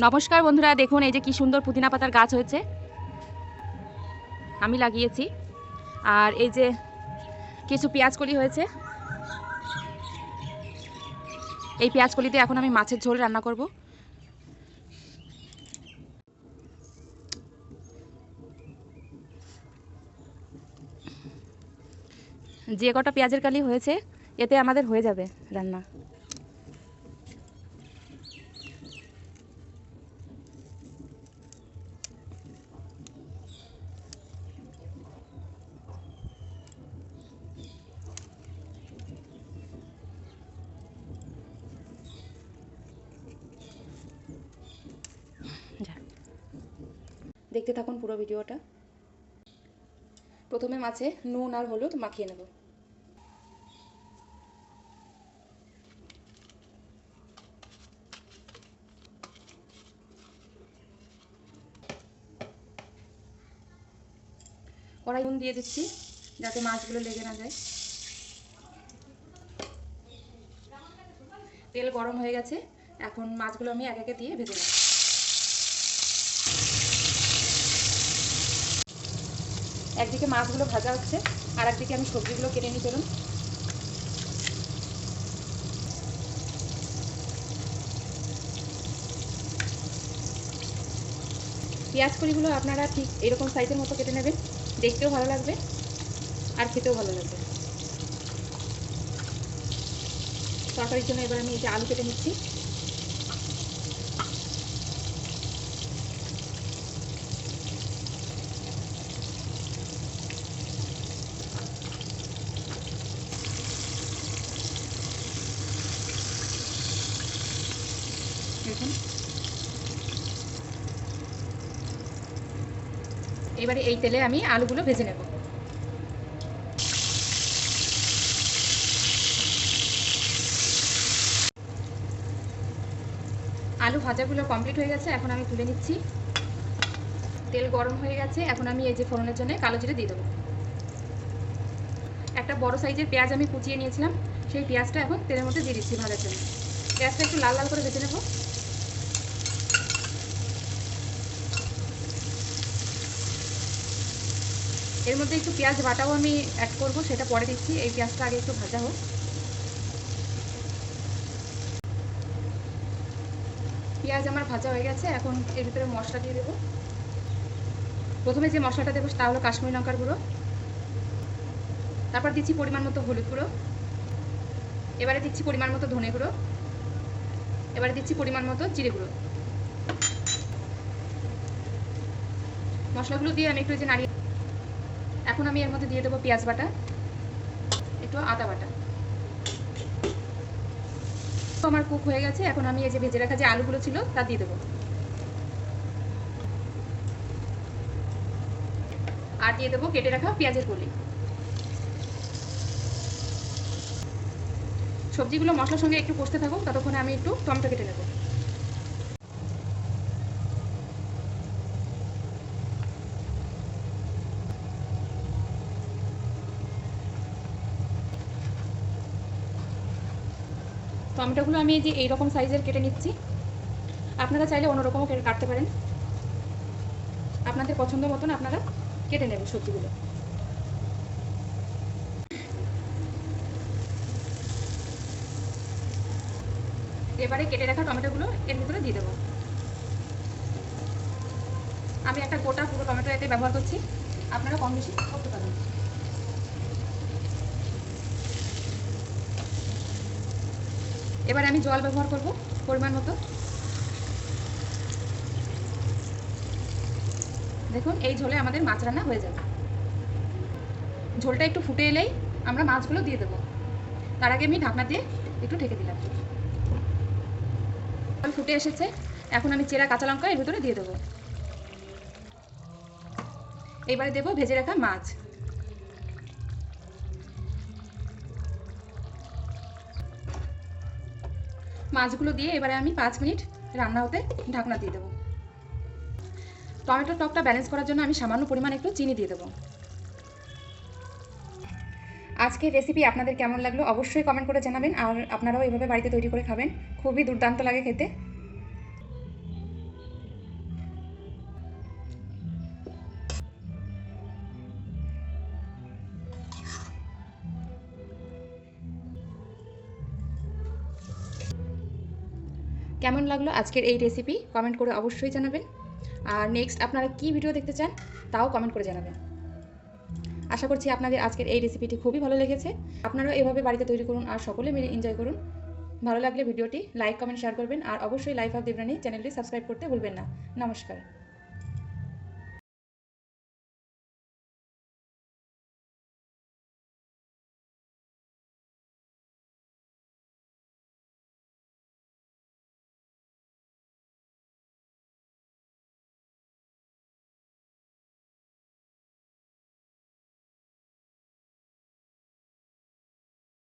নমস্কার বন্ধুরা, দেখুন এই যে কি সুন্দর পুদিনা পাতার গাছ হয়েছে, আমি লাগিয়েছি। আর এই যে কিছু পেঁয়াজকলি হয়েছে, এই পেঁয়াজকলিতে এখন আমি মাছের ঝোল রান্না করব। যে কটা পেঁয়াজের কালি হয়েছে এতে আমাদের হয়ে যাবে রান্না। দেখতে থাকুন পুরো ভিডিওটা। প্রথমে মাছে নুন আর হলুদ মাখিয়ে নেব। কড়াই নুন দিয়ে দিচ্ছি যাতে মাছগুলো লেগে না যায়। তেল গরম হয়ে গেছে, এখন মাছগুলো আমি এক একে দিয়ে ভেজে নেব। একদিকে মাছগুলো ভাজা হচ্ছে আর একদিকে আমি সবজিগুলো কেটে নিয়ে চলুন। পেঁয়াজ কলিগুলো আপনারা ঠিক এরকম সাইজের মতো কেটে নেবেন, দেখতেও ভালো লাগবে আর খেতেও ভালো লাগবে। তরকারির জন্য এবার আমি এই যে আলু কেটে নিচ্ছি। দেখুন এবারে এই তেলে আমি আলুগুলো ভেজে নেব। আলু ভাজাগুলো কমপ্লিট হয়ে গেছে, এখন আমি তুলে নিচ্ছি। তেল গরম হয়ে গেছে, এখন আমি এই যে ফোড়নের জন্য কালো জিরে দিয়ে দেবো। একটা বড় সাইজের পেঁয়াজ আমি কুচিয়ে নিয়েছিলাম, সেই পেঁয়াজটা এখন তেলের মধ্যে দিয়ে দিচ্ছি ভাজার জন্য। পেঁয়াজটা একটু লাল লাল করে ভেজে নেব। এর মধ্যে একটু পেঁয়াজ বাটাও আমি অ্যাড করব, সেটা পরে দিচ্ছি। এই পেঁয়াজটা আগে একটু ভাজা হোক। পেঁয়াজ আমার ভাজা হয়ে গেছে, এখন এর ভিতরে মশলা দিয়ে দেবো। প্রথমে যে মশলাটা দেবো তা হলো কাশ্মীরি লঙ্কার গুঁড়ো, তারপর দিচ্ছি পরিমাণ মতো হলুদ গুঁড়ো, এবারে দিচ্ছি পরিমাণ মতো ধনে গুঁড়ো, এবারে দিচ্ছি পরিমাণ মতো জিরে গুঁড়ো। মশলাগুলো দিয়ে আমি একটু যে নাড়িয়ে, এখন আমি এর মধ্যে দিয়ে দেবো পেঁয়াজ বাটা, একটু আদা বাটা। আমার কুক হয়ে গেছে, এখন আমি এই যে ভেজে রাখা যে আলুগুলো ছিল তা দিয়ে দেবো। আর দিয়ে দেবো কেটে রাখা পেঁয়াজের কলি। সবজিগুলো মশলার সঙ্গে একটু কষতে থাকুক, ততক্ষণে আমি একটু টমেটো কেটে নেব। টমেটোগুলো আমি এই যে এইরকম সাইজের কেটে নিচ্ছি, আপনারা চাইলে অন্যরকমও কাটতে পারেন, আপনাদের পছন্দ মতন আপনারা কেটে নেবেন সবজিগুলো। এবারে কেটে রাখা টমেটোগুলো এর ভিতরে দিয়ে দেবো। আমি একটা গোটা পুরো টমেটো এতে ব্যবহার করছি, আপনারা কম বেশি করতে পারেন। এবারে আমি জল ব্যবহার করব পরিমাণ মতো। দেখুন এই ঝোলে আমাদের মাছ রান্না হয়ে যাবে। ঝোলটা একটু ফুটে এলেই আমরা মাছগুলো দিয়ে দেবো। তার আগে আমি ঢাকনা দিয়ে একটু ঢেকে দিলাম। জল ফুটে এসেছে, এখন আমি চেরা কাঁচা লঙ্কা এর ভিতরে দিয়ে দেবো। এবারে দেবো ভেজে রাখা মাছ। মাছগুলো দিয়ে এবারে আমি 5 মিনিট রান্না হতে ঢাকনা দিয়ে দেবো। টমেটোর টকটা ব্যালেন্স করার জন্য আমি সামান্য পরিমাণ একটু চিনি দিয়ে দেবো। আজকের রেসিপি আপনাদের কেমন লাগলো অবশ্যই কমেন্ট করে জানাবেন, আর আপনারাও এভাবে বাড়িতে তৈরি করে খাবেন, খুবই দুর্দান্ত লাগে খেতে। কেমন লাগলো আজকের এই রেসিপি কমেন্ট করে অবশ্যই জানাবেন। আর নেক্সট আপনারা কী ভিডিও দেখতে চান তাও কমেন্ট করে জানাবেন। আশা করছি আপনাদের আজকের এই রেসিপিটি খুবই ভালো লেগেছে। আপনারাও এভাবে বাড়িতে তৈরি করুন আর সকলে মিলে এনজয় করুন। ভালো লাগলে ভিডিওটি লাইক কমেন্ট শেয়ার করবেন আর অবশ্যই লাইফ অফ দেবরানী চ্যানেলটি সাবস্ক্রাইব করতে ভুলবেন না। নমস্কার।